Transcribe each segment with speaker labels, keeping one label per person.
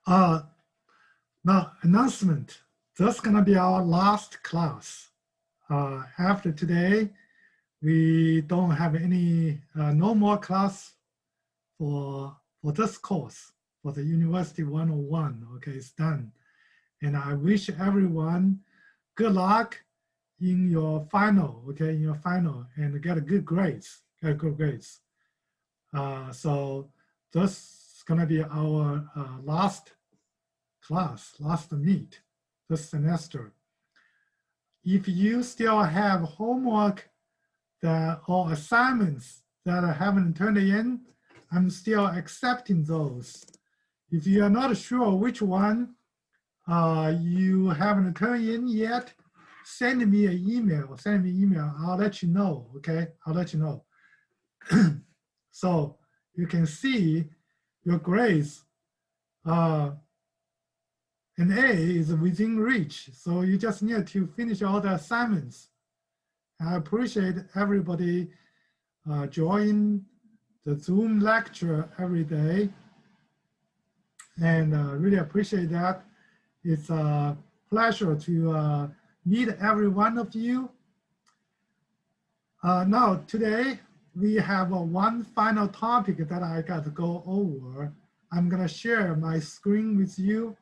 Speaker 1: Uh, Now, announcement. That's going to be our last class. After today, we don't have any, no more class for this course, for the University 101. Okay, it's done. And I wish everyone good luck in your final, okay, in your final, and get a good grades, get good grades. So this is going to be our last class, last meet this semester. If you still have homework that, or assignments that I haven't turned in, I'm still accepting those. If you are not sure which one you haven't turned in yet, send me an email. Send me an email. I'll let you know. Okay, I'll let you know. So you can see your grades. An A is within reach. So you just need to finish all the assignments. I appreciate everybody join the Zoom lecture every day. And really appreciate that. It's a pleasure to meet every one of you. Now, today, we have one final topic that I got to go over. I'm going to share my screen with you.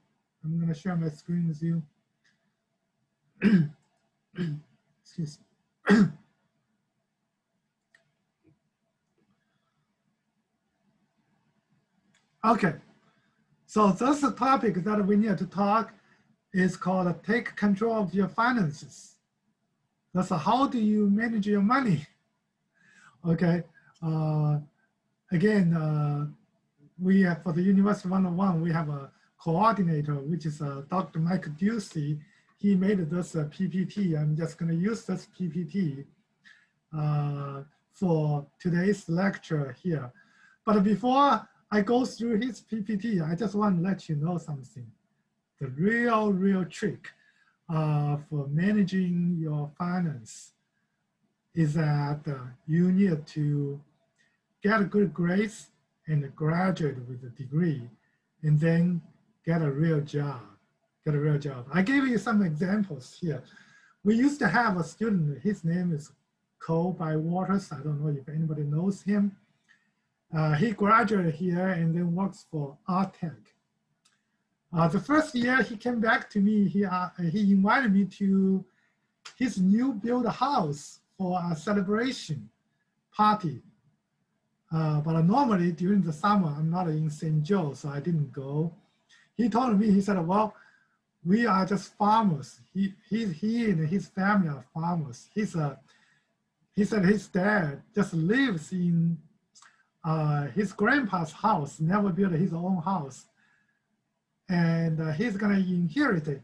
Speaker 1: Excuse me. Okay, so that's the topic that we need to talk is called take control of your finances. That's how do you manage your money? Okay, again, we have for the University 101, we have a coordinator, which is Dr. Mike Ducey. He made this PPT. I'm just going to use this PPT for today's lecture here. But before I go through his PPT, I just want to let you know something. The real trick for managing your finance is that you need to get good grades and graduate with a degree, and then get a real job. Get a real job. I gave you some examples here. We used to have a student, his name is Cole Waters. I don't know if anybody knows him. He graduated here and then works for Artec. The first year he came back to me, he invited me to his new built house for a celebration party. But normally during the summer, I'm not in St. Joe, so I didn't go. He told me, he said, well, we are just farmers. He and his family are farmers. He said his dad just lives in his grandpa's house, never built his own house. And he's gonna inherit it,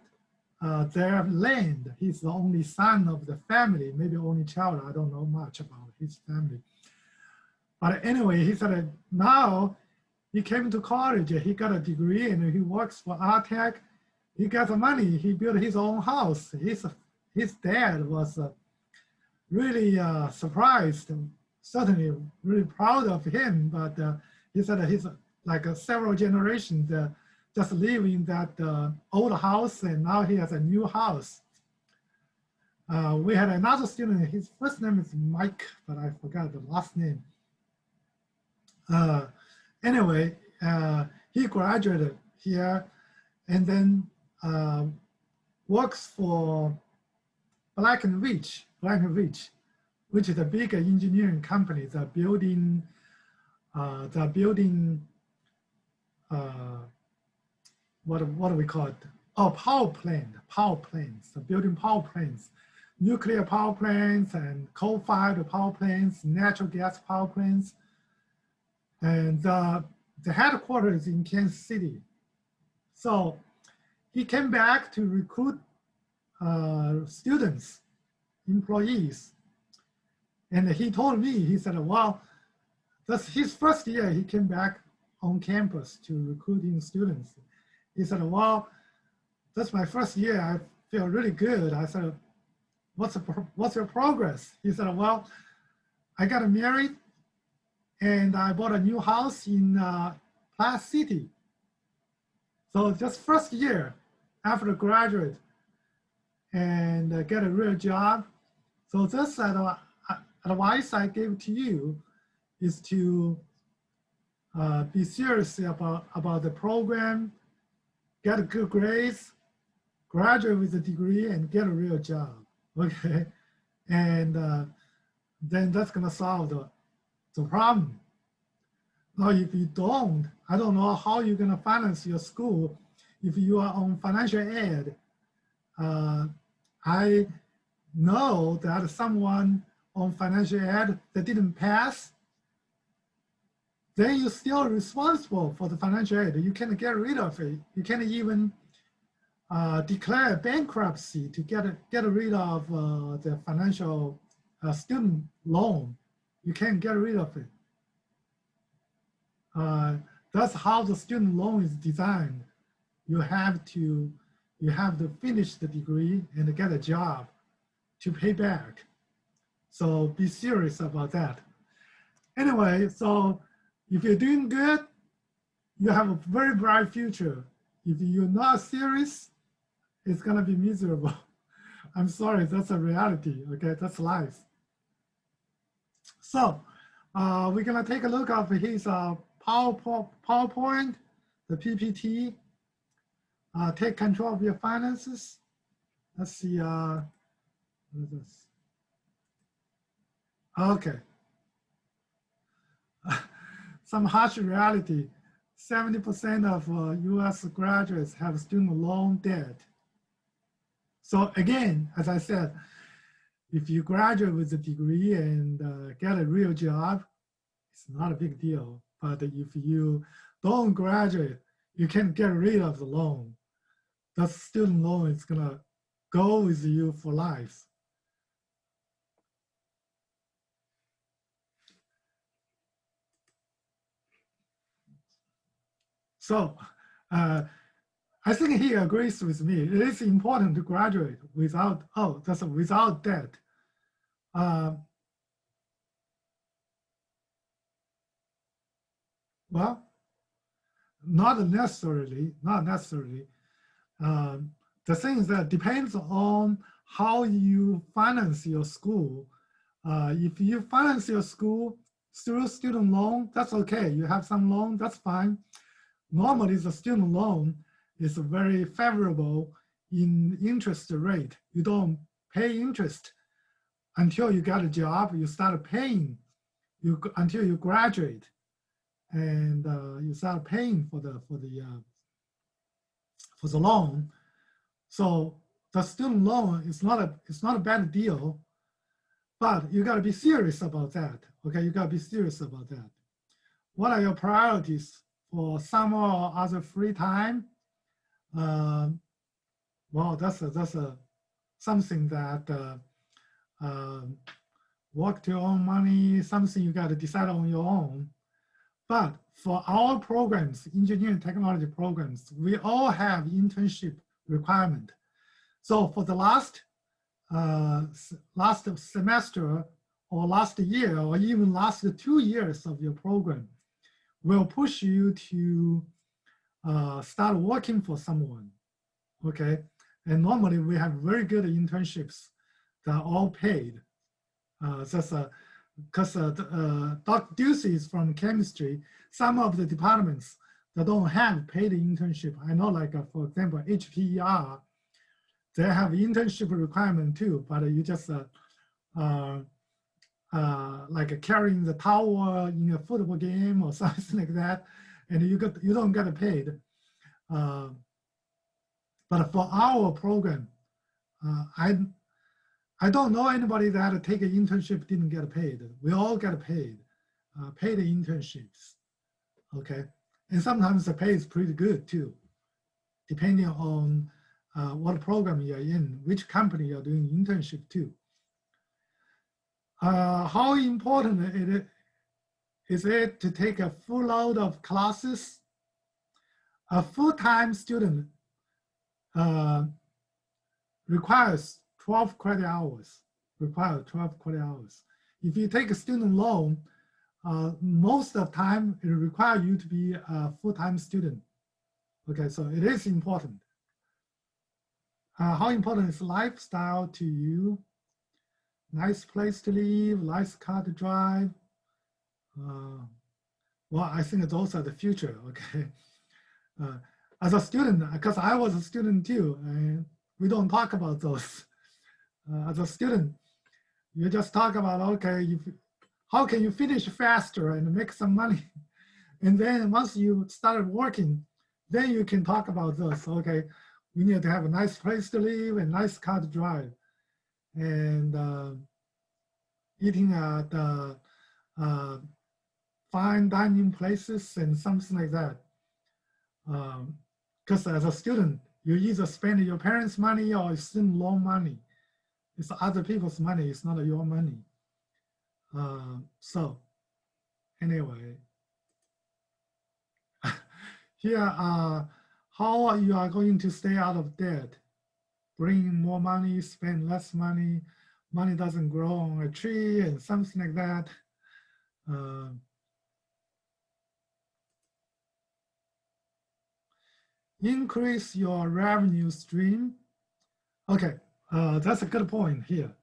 Speaker 1: their land. He's the only son of the family, maybe only child. I don't know much about his family. But anyway, he said now he came to college, he got a degree and he works for Artec. He got the money, he built his own house. His dad was really surprised, certainly really proud of him, but he said he's like several generations just live in that old house, and now he has a new house. We had another student, his first name is Mike, but I forgot the last name. Anyway, he graduated here and then works for Black & Veatch, which is a big engineering company. They're building what do we call it? Oh, power plants. They're building power plants, nuclear power plants and coal-fired power plants, natural gas power plants. And the headquarters is in Kansas City. So he came back to recruit students, employees. And he told me, he said, well, that's his first year he came back on campus to recruiting students. He said, well, that's my first year. I feel really good. I said, what's your progress? He said, well, I got married and I bought a new house in Platte City. So just first year after graduate and get a real job. So this advice I give to you is to be serious about the program, get good grades, graduate with a degree, and get a real job. Okay, and then that's gonna solve the problem. Now, if you don't, I don't know how you're gonna finance your school. If you are on financial aid, I know that someone on financial aid that didn't pass, then you're still responsible for the financial aid. You can't get rid of it. You can't even declare bankruptcy to get rid of the financial student loan. You can't get rid of it. That's how the student loan is designed. You have to finish the degree and get a job to pay back. So be serious about that. Anyway, so if you're doing good, you have a very bright future. If you're not serious, it's gonna be miserable. I'm sorry, that's a reality, okay? That's life. So we're gonna take a look at his PowerPoint, the PPT. Take control of your finances. Let's see, what is this? Okay. Some harsh reality. 70% of US graduates have student loan debt. So again, as I said, if you graduate with a degree and get a real job, it's not a big deal. But if you don't graduate, you can't get rid of the loan. That student loan is gonna go with you for life. So I think he agrees with me. It is important to graduate without debt. Well, not necessarily. The thing is that depends on how you finance your school. If you finance your school through student loan, that's okay. You have some loan, that's fine. Normally, the student loan is very favorable in interest rate. You don't pay interest until you get a job. You start paying until you graduate, and you start paying for the loan. So the student loan is not a bad deal, but you got to be serious about that. Okay, you got to be serious about that. What are your priorities for summer or other free time? Well, that's something that work to own money, something you got to decide on your own. But for our programs, engineering technology programs, we all have internship requirement. So for the last semester or last year or even last 2 years of your program, will push you to start working for someone, okay? And normally we have very good internships that are all paid. Because Dr. Ducey is from chemistry, some of the departments that don't have paid internship, I know like, for example, HPER, they have internship requirement too, but you just like carrying the towel in a football game or something like that, and you don't get paid. But for our program, I don't know anybody that take an internship didn't get paid. We all get paid, paid internships, okay? And sometimes the pay is pretty good too, depending on what program you're in, which company you're doing internship to. How important is it to take a full load of classes? A full-time student requires 12 credit hours, If you take a student loan, most of the time it requires you to be a full-time student. Okay, so it is important. How important is lifestyle to you? Nice place to live, nice car to drive. Well, I think those are the future, okay? As a student, because I was a student too, and we don't talk about those. As a student, you just talk about, okay, how can you finish faster and make some money? And then once you started working, then you can talk about those. Okay, we need to have a nice place to live and nice car to drive, and eating at fine dining places and something like that. Because as a student, you either spend your parents' money or student loan money. It's other people's money. It's not your money. So anyway, here how you are going to stay out of debt. Bring in more money, spend less money. Money doesn't grow on a tree and something like that. Increase your revenue stream. Okay, that's a good point here.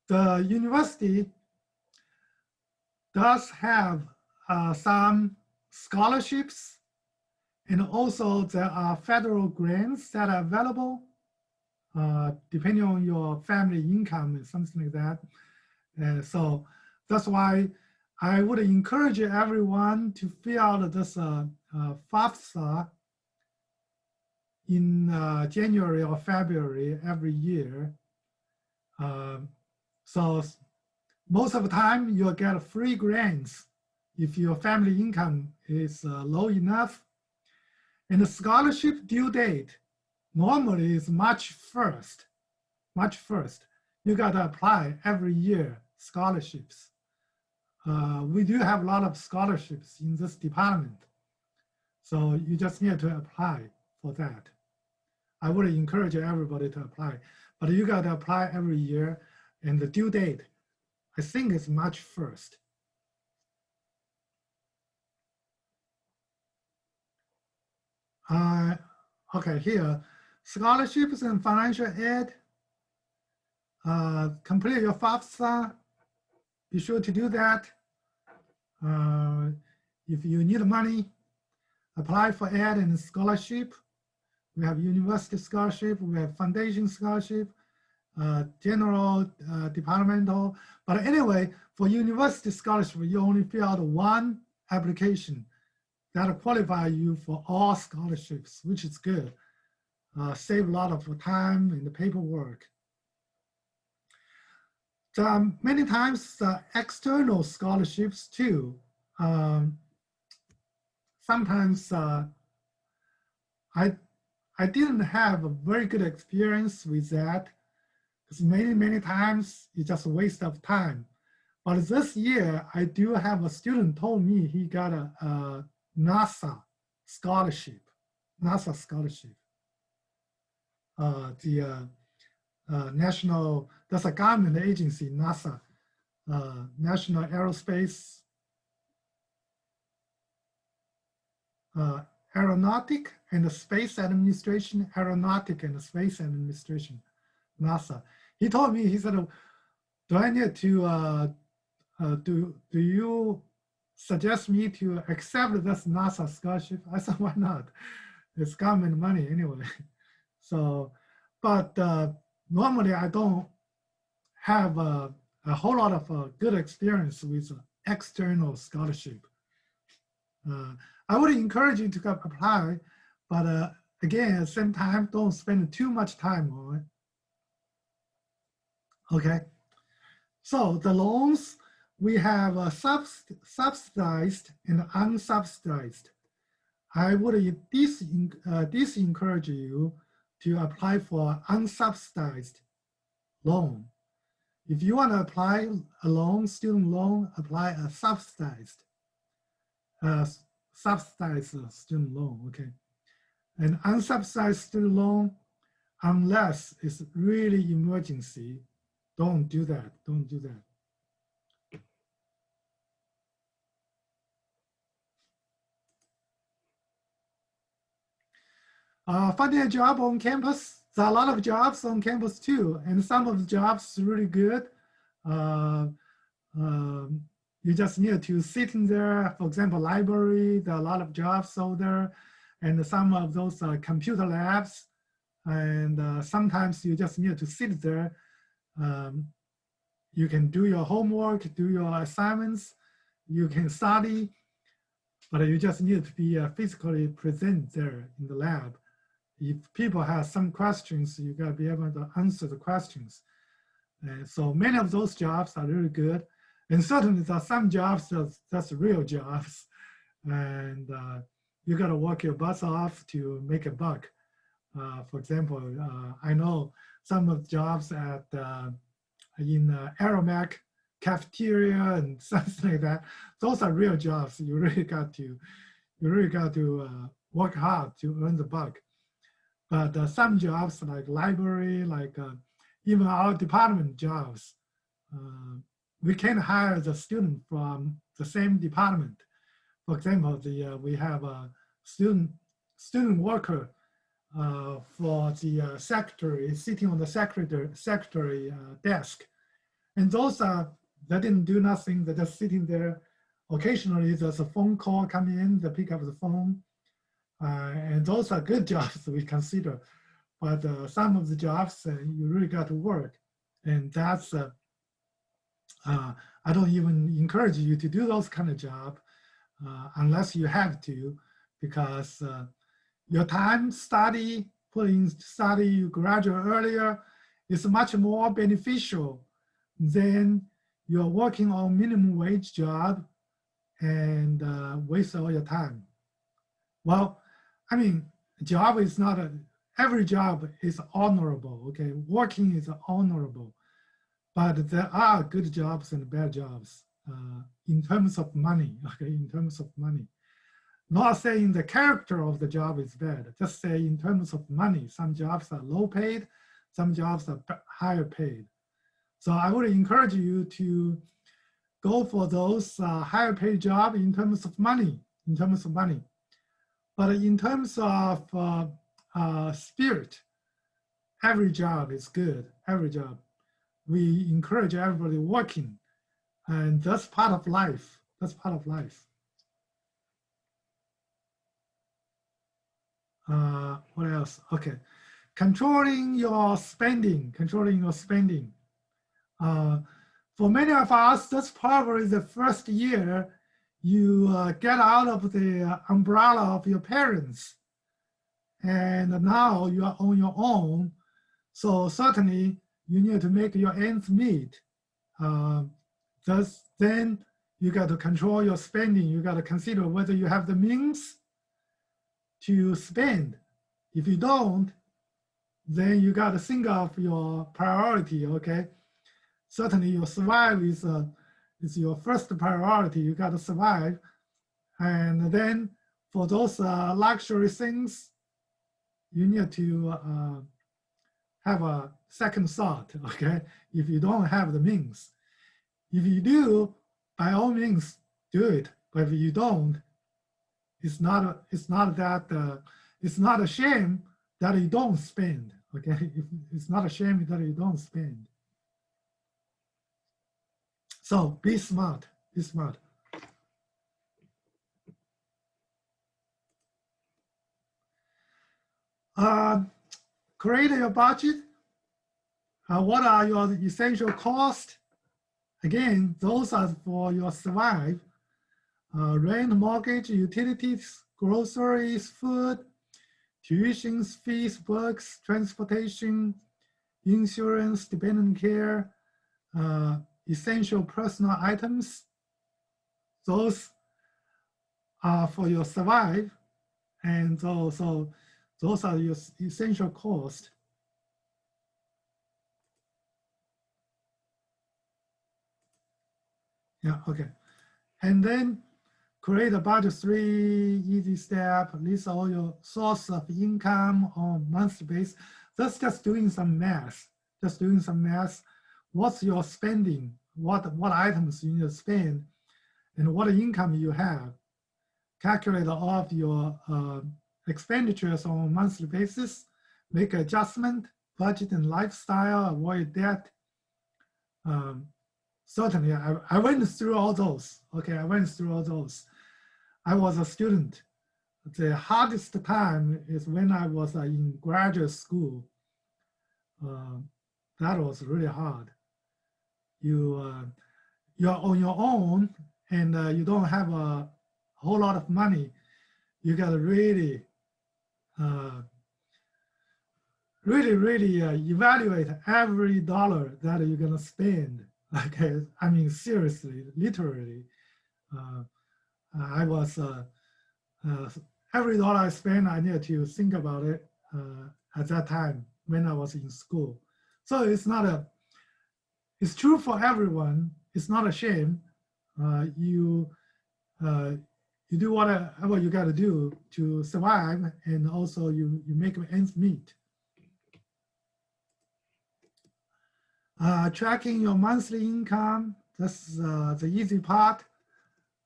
Speaker 1: The university does have some scholarships, and also there are federal grants that are available depending on your family income and something like that. And so that's why I would encourage everyone to fill out this FAFSA in January or February every year. So most of the time you'll get free grants if your family income is low enough. And the scholarship due date normally is March 1st. March 1st. You got to apply every year scholarships. We do have a lot of scholarships in this department. So you just need to apply for that. I would encourage everybody to apply, but you got to apply every year, and the due date, I think it's March 1st. Okay, here, scholarships and financial aid. Complete your FAFSA. Be sure to do that. If you need money, apply for aid and scholarship. We have university scholarship, we have foundation scholarship, general departmental. But anyway, for university scholarship, you only fill out one application that qualify you for all scholarships, which is good. Save a lot of time in the paperwork. Many times external scholarships too. Sometimes I didn't have a very good experience with that, because many times it's just a waste of time. But this year, I do have a student told me he got a NASA scholarship. NASA scholarship. The national, that's a government agency, NASA, National Aerospace Aeronautic and the Space Administration, Aeronautic and the Space Administration, NASA. He told me, he said, do I need to, do you suggest me to accept this NASA scholarship? I said, why not? It's government money anyway. So, but normally I don't have a whole lot of good experience with external scholarship. I would encourage you to apply, but again, at the same time, don't spend too much time on it. Okay, so the loans, we have subsidized and unsubsidized. I would disencourage you to apply for unsubsidized loan. If you want to apply a loan, student loan, apply a subsidized student loan, okay? An unsubsidized student loan, unless it's really emergency, don't do that, don't do that. Finding a job on campus, there are a lot of jobs on campus too, and some of the jobs are really good. Uh, you just need to sit in there. For example, library, there are a lot of jobs over there, and some of those computer labs, and sometimes you just need to sit there. Um, you can do your homework, do your assignments, you can study, but you just need to be physically present there in the lab. If people have some questions, you gotta be able to answer the questions. And so many of those jobs are really good. And certainly there are some jobs that's real jobs. And you gotta work your butts off to make a buck. For example, I know some of the jobs at in Aeromac cafeteria and something like that. Those are real jobs. You really got to work hard to earn the buck. But some jobs like library, like even our department jobs, we can hire the student from the same department. For example, we have a student worker for the secretary sitting on the secretary desk, and those they didn't do nothing. They're just sitting there. Occasionally, there's a phone call coming in. They pick up the phone. And those are good jobs we consider, but some of the jobs you really got to work, and that's I don't even encourage you to do those kind of job unless you have to, because your time put in study, you graduate earlier, is much more beneficial than you're working on minimum wage job and waste all your time. Well, I mean, job is not every job is honorable, okay? Working is honorable, but there are good jobs and bad jobs in terms of money, okay? In terms of money. Not saying the character of the job is bad, just say in terms of money, some jobs are low paid, some jobs are higher paid. So I would encourage you to go for those higher paid jobs in terms of money, But in terms of spirit, every job is good, every job. We encourage everybody working, and that's part of life. That's part of life. What else? Okay, controlling your spending. For many of us, that's probably the first year you get out of the umbrella of your parents. And now you are on your own. So certainly you need to make your ends meet. Then you got to control your spending. You got to consider whether you have the means to spend. If you don't, then you got to think of your priority, okay? Certainly your survive is your first priority. You got to survive. And then for those luxury things, you need to have a second thought, okay? If you don't have the means. If you do, by all means, do it. But if you don't, it's not a shame that you don't spend, okay? It's not a shame that you don't spend. So be smart, be smart. Create your budget. What are your essential costs? Again, those are for your survive. Rent, mortgage, utilities, groceries, food, tuitions, fees, books, transportation, insurance, dependent care, essential personal items. Those are for your survive. And so those are your essential costs. Yeah, okay. And then create a budget 3 easy step, list all your source of income on monthly basis. That's just doing some math, What's your spending? What items you need to spend and what income you have. Calculate all of your expenditures on a monthly basis, make adjustment, budget and lifestyle, avoid debt. Certainly, I went through all those. Okay, I went through all those. I was a student. The hardest time is when I was in graduate school. That was really hard. You're on your own, and you don't have a whole lot of money. You got to really, really evaluate every dollar that you're gonna spend. Okay, I mean seriously, literally. I was every dollar I spend, I need to think about it at that time when I was in school. So it's not a, it's true for everyone. It's not a shame. You do whatever you got to do to survive, and also you make ends meet. Tracking your monthly income, that's the easy part.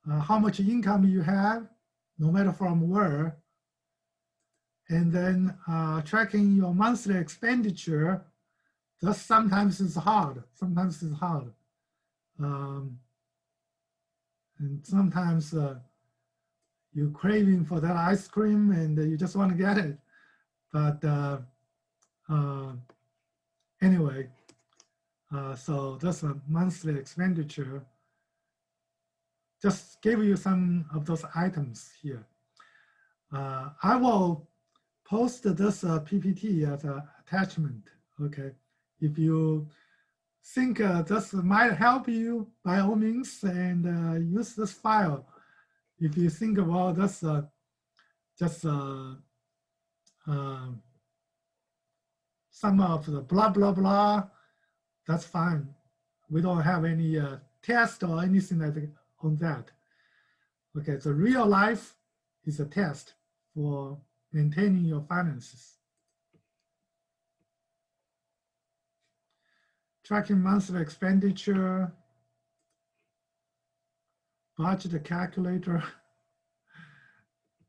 Speaker 1: How much income you have, no matter from where. And then tracking your monthly expenditure, that sometimes is hard. Sometimes it's hard. And sometimes you're craving for that ice cream and you just want to get it. But anyway, so that's a monthly expenditure. Just give you some of those items here. I will post this PPT as an attachment, okay? If you think this might help you, by all means, and use this file. If you think about this, just some of the blah, blah, blah, that's fine. We don't have any test or anything like that on that. Okay, the real life is a test for maintaining your finances. Tracking monthly expenditure, budget calculator.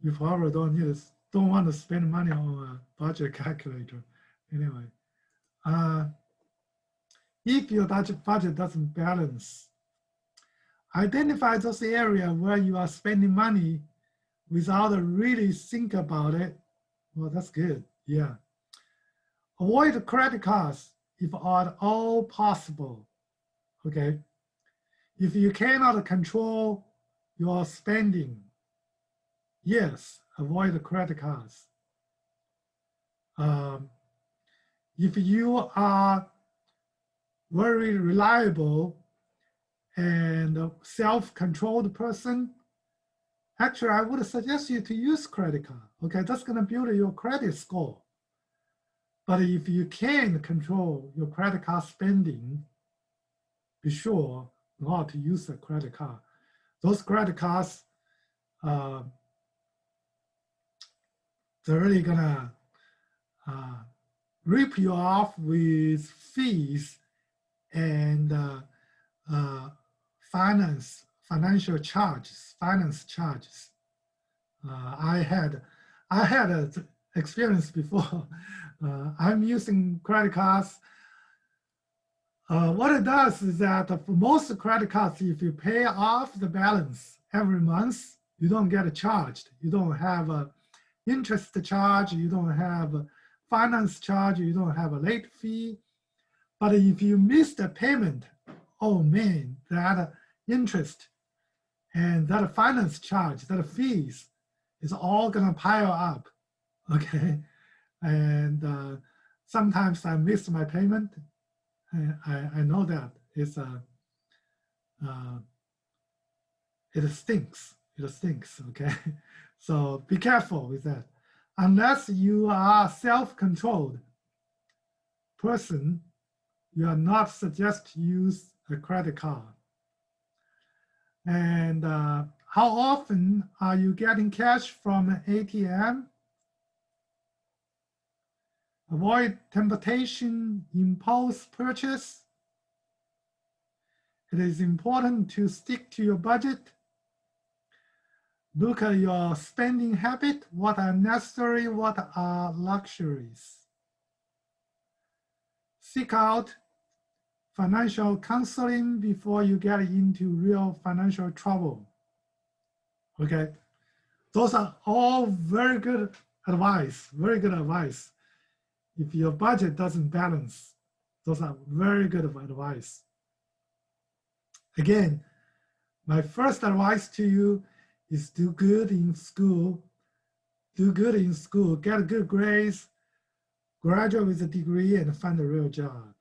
Speaker 1: You probably don't want to spend money on a budget calculator. Anyway, if your budget doesn't balance, identify those areas where you are spending money without really think about it. Well, that's good, yeah. Avoid credit cards if at all possible, okay? If you cannot control your spending, yes, avoid the credit cards. If you are very reliable and self-controlled person, actually, I would suggest you to use credit card. Okay, that's gonna build your credit score. But if you can control your credit card spending, be sure not to use a credit card. Those credit cards, they're really gonna rip you off with fees and financial charges, finance charges. I had an experience before. I'm using credit cards. What it does is that for most credit cards, if you pay off the balance every month, you don't get charged. You don't have a interest charge. You don't have a finance charge. You don't have a late fee. But if you miss the payment, oh man, that interest and that finance charge, that fees is all gonna pile up, okay? And sometimes I miss my payment. I know that it's it stinks, okay? So be careful with that. Unless you are self-controlled person, you are not suggest to use a credit card. And how often are you getting cash from an ATM? Avoid temptation, impulse purchase. It is important to stick to your budget. Look at your spending habit, what are necessary, what are luxuries. Seek out financial counseling before you get into real financial trouble. Okay, those are all very good advice, very good advice. If your budget doesn't balance, those are very good advice. Again, my first advice to you is do good in school, do good in school, get good grades, graduate with a degree and find a real job.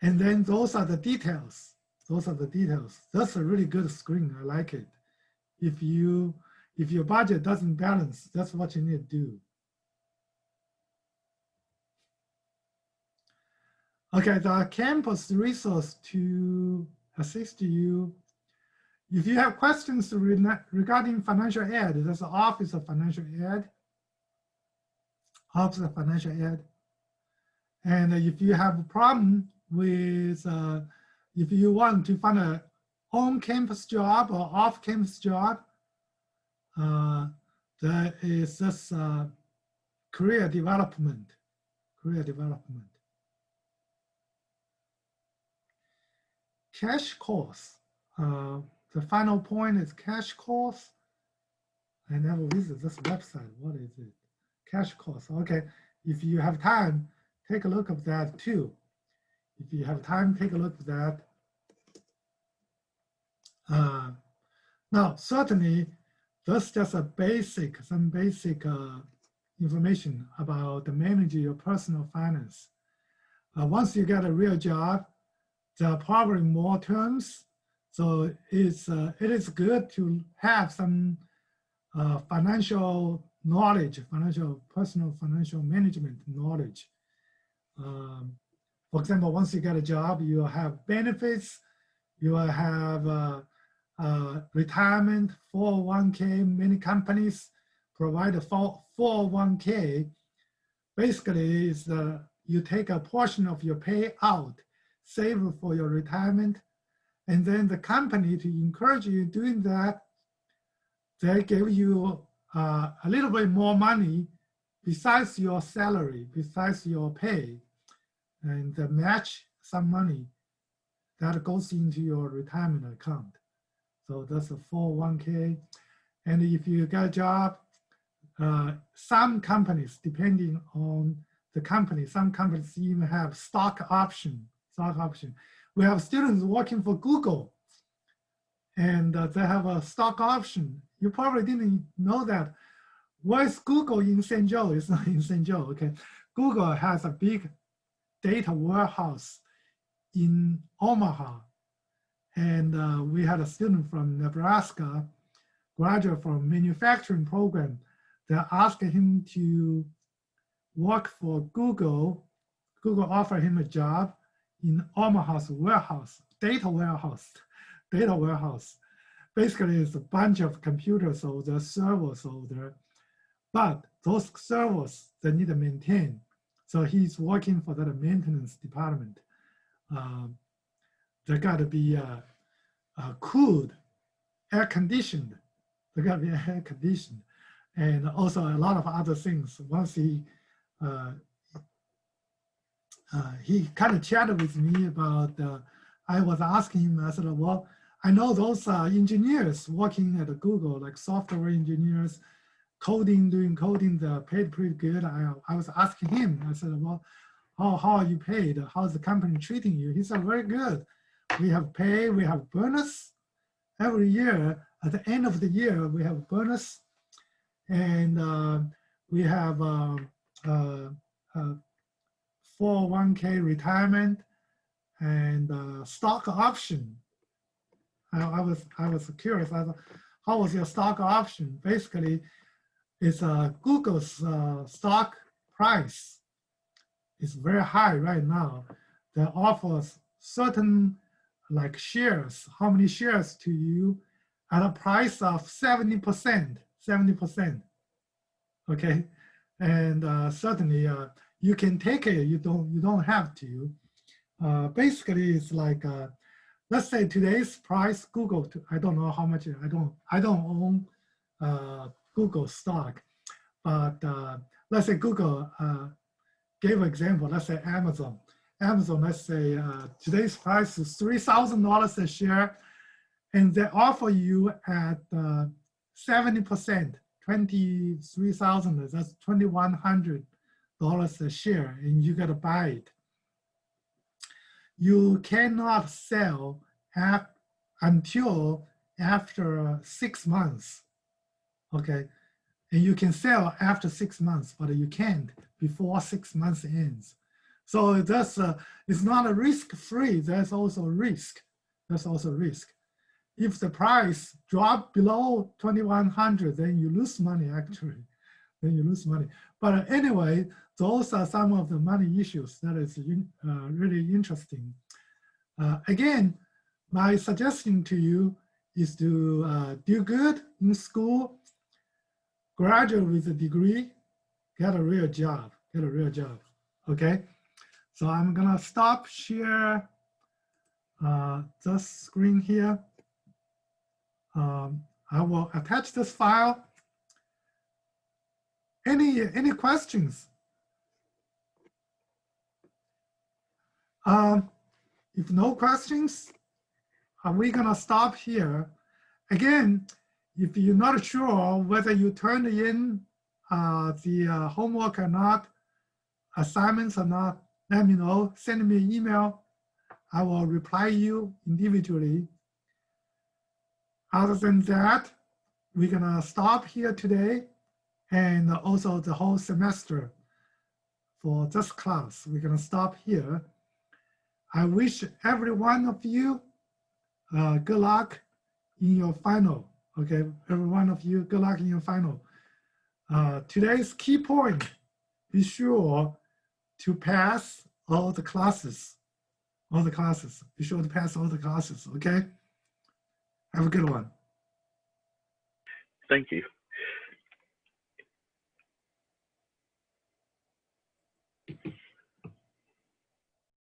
Speaker 1: And then those are the details. Those are the details. That's a really good screen. I like it. If your budget doesn't balance, that's what you need to do. Okay, the campus resource to assist you. If you have questions regarding financial aid, there's the Office of Financial Aid. Office of Financial Aid. And if you have a problem with, if you want to find a on-campus job or off-campus job, there is this career development. Cash course. The final point is cash course. I never visited this website. What is it? Cash course. Okay. If you have time, take a look at that too. If you have time, take a look at that. Now, certainly, that's just some basic information about managing your personal finance. Once you get a real job, there are probably more terms. So it is good to have some financial knowledge, personal financial management knowledge. For example, once you get a job, you will have benefits, you will have retirement, 401k. Many companies provide a 401k. Basically, is you take a portion of your payout, save for your retirement, and then the company, to encourage you doing that, they give you a little bit more money besides your salary, besides your pay, and match some money that goes into your retirement account. So that's a 401k. And if you get a job, some companies, depending on the company, some companies even have stock option. We have students working for Google, and they have a stock option. You probably didn't know that. Why is Google in St. Joe? It's not in St. Joe, okay? Google has a big data warehouse in Omaha. And we had a student from Nebraska, graduate from manufacturing program, that asked him to work for Google. Google offered him a job in Omaha's warehouse, data warehouse. Basically, it's a bunch of computers over there, servers over there. But those servers, they need to maintain. So he's working for that maintenance department. They got to be cooled, air conditioned. They got to be air conditioned. And also a lot of other things. Once he kind of chatted with me about, I was asking him, I said, well, I know those engineers working at Google, like software engineers, doing coding, they're paid pretty good. I was asking him, I said, well, how are you paid? How's the company treating you? He said, very good. We have pay, we have bonus. Every year, at the end of the year, we have bonus. And we have 401k retirement and stock option. I was curious. I thought, how was your stock option? Basically, it's Google's stock price is very high right now. That offers certain like shares, how many shares to you at a price of 70%. Okay, and certainly you can take it. You don't have to. Basically, it's like let's say today's price, Google, I don't know how much, I don't own Google stock, but let's say Google gave an example, let's say Amazon. Amazon, let's say today's price is $3,000 a share, and they offer you at 70%, 23,000, that's $2,100 a share, and you gotta buy it. You cannot sell until after 6 months, okay? And you can sell after 6 months, but you can't before 6 months ends. So that's it's not a risk-free, there's also risk. There's also risk. If the price drop below 2,100, then you lose money actually. Then you lose money. But anyway, those are some of the money issues that is really interesting. Again, my suggestion to you is to do good in school, graduate with a degree, get a real job, okay? So I'm gonna stop share the screen here. I will attach this file. Any questions? If no questions, we're gonna stop here. Again, if you're not sure whether you turned in the homework or not, assignments or not, let me know, send me an email. I will reply you individually. Other than that, we're gonna stop here today, and also the whole semester for this class. We're gonna stop here. I wish every one of you good luck in your final, okay? Every one of you, good luck in your final. Today's key point, be sure to pass all the classes, Be sure to pass all the classes, okay? Have a good one.
Speaker 2: Thank you.